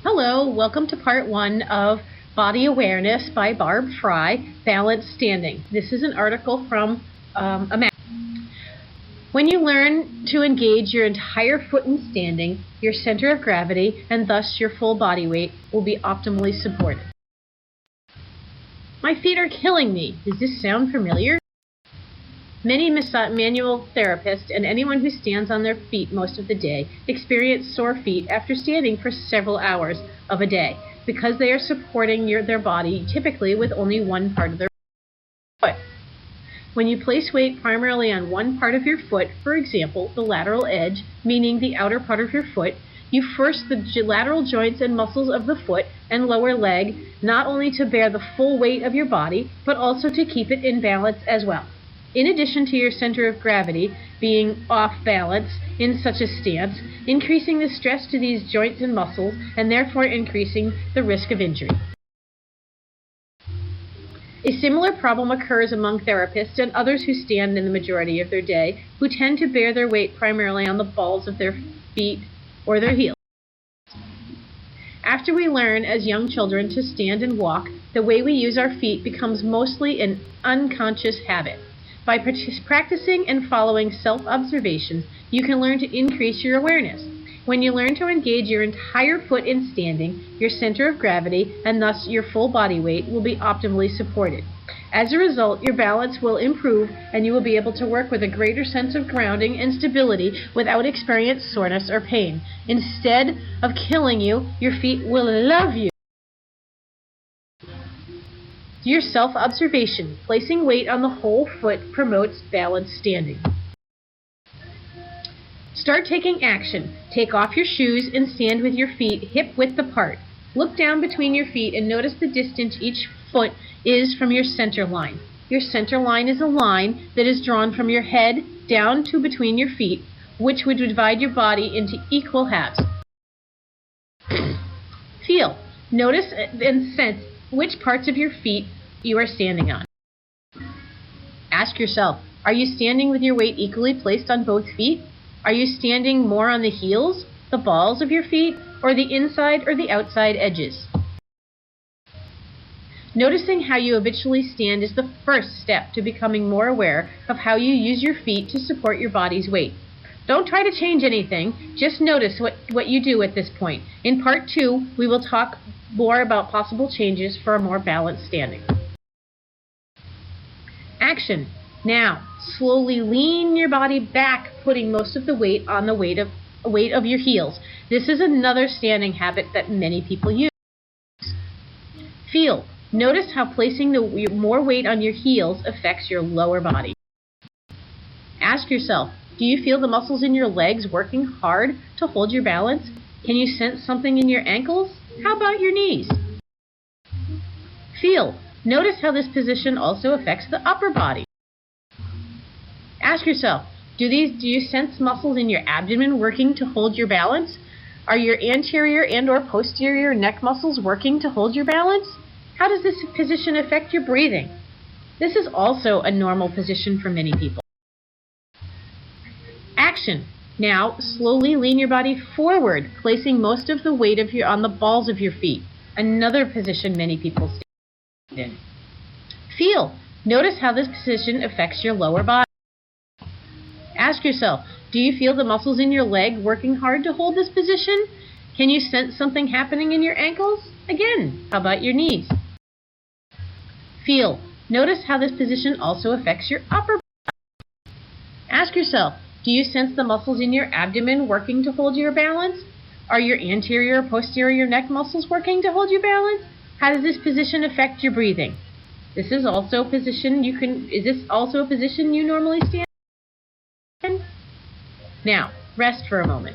Hello, welcome to part 1 of Body Awareness by Barb Fry, Balanced Standing. This is an article from a magazine. When you learn to engage your entire foot in standing, your center of gravity, and thus your full body weight, will be optimally supported. My feet are killing me. Does this sound familiar? Many manual therapists and anyone who stands on their feet most of the day experience sore feet after standing for several hours of a day because they are supporting their body typically with only one part of their foot. When you place weight primarily on one part of your foot, for example, the lateral edge, meaning the outer part of your foot, you force the lateral joints and muscles of the foot and lower leg not only to bear the full weight of your body, but also to keep it in balance as well. In addition to your center of gravity being off balance in such a stance, increasing the stress to these joints and muscles and therefore increasing the risk of injury. A similar problem occurs among therapists and others who stand in the majority of their day, who tend to bear their weight primarily on the balls of their feet or their heels. After we learn as young children to stand and walk, the way we use our feet becomes mostly an unconscious habit. By practicing and following self-observation, you can learn to increase your awareness. When you learn to engage your entire foot in standing, your center of gravity, and thus your full body weight, will be optimally supported. As a result, your balance will improve and you will be able to work with a greater sense of grounding and stability without experiencing soreness or pain. Instead of killing you, your feet will love you. Your self-observation, placing weight on the whole foot, promotes balanced standing. Start taking action. Take off your shoes and stand with your feet hip-width apart. Look down between your feet and notice the distance each foot is from your center line. Your center line is a line that is drawn from your head down to between your feet, which would divide your body into equal halves. Feel, notice, and sense which parts of your feet you are standing on. Ask yourself, are you standing with your weight equally placed on both feet? Are you standing more on the heels, the balls of your feet, or the inside or the outside edges? Noticing how you habitually stand is the first step to becoming more aware of how you use your feet to support your body's weight. Don't try to change anything, just notice what you do at this point. In part 2, we will talk more about possible changes for a more balanced standing. Action. Now, slowly lean your body back, putting most of the weight on the weight of your heels. This is another standing habit that many people use. Feel. Notice how placing more weight on your heels affects your lower body. Ask yourself, do you feel the muscles in your legs working hard to hold your balance? Can you sense something in your ankles? How about your knees? Feel. Notice how this position also affects the upper body. Ask yourself, do you sense muscles in your abdomen working to hold your balance? Are your anterior and or posterior neck muscles working to hold your balance? How does this position affect your breathing? This is also a normal position for many people. Action. Now, slowly lean your body forward, placing most of the weight on the balls of your feet. Another position many people stand in. Feel. Notice how this position affects your lower body. Ask yourself, do you feel the muscles in your leg working hard to hold this position? Can you sense something happening in your ankles? Again, how about your knees? Feel. Notice how this position also affects your upper body. Ask yourself, do you sense the muscles in your abdomen working to hold your balance? Are your anterior or posterior neck muscles working to hold your balance? How does this position affect your breathing? Is this also a position you normally stand in? Now, rest for a moment.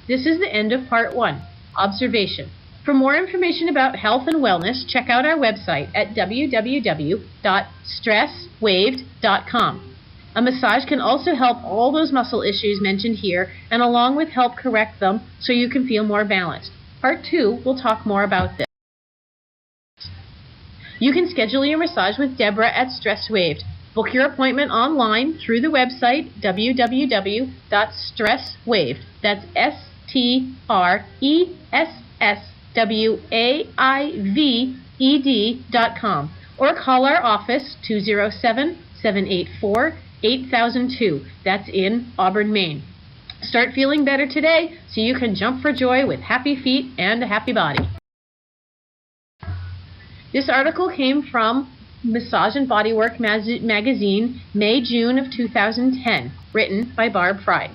This is the end of part 1, observation. For more information about health and wellness, check out our website at www.stresswaved.com. A massage can also help all those muscle issues mentioned here, and along with help correct them so you can feel more balanced. Part 2 will talk more about this. You can schedule your massage with Deborah at Stress Waved. Book your appointment online through the website www.stresswaved. That's prt1 or call our office 207-784-8002. That's in Auburn, Maine. Start feeling better today so you can jump for joy with happy feet and a happy body. This article came from Massage and Bodywork magazine, May-June of 2010, written by Barb Fry.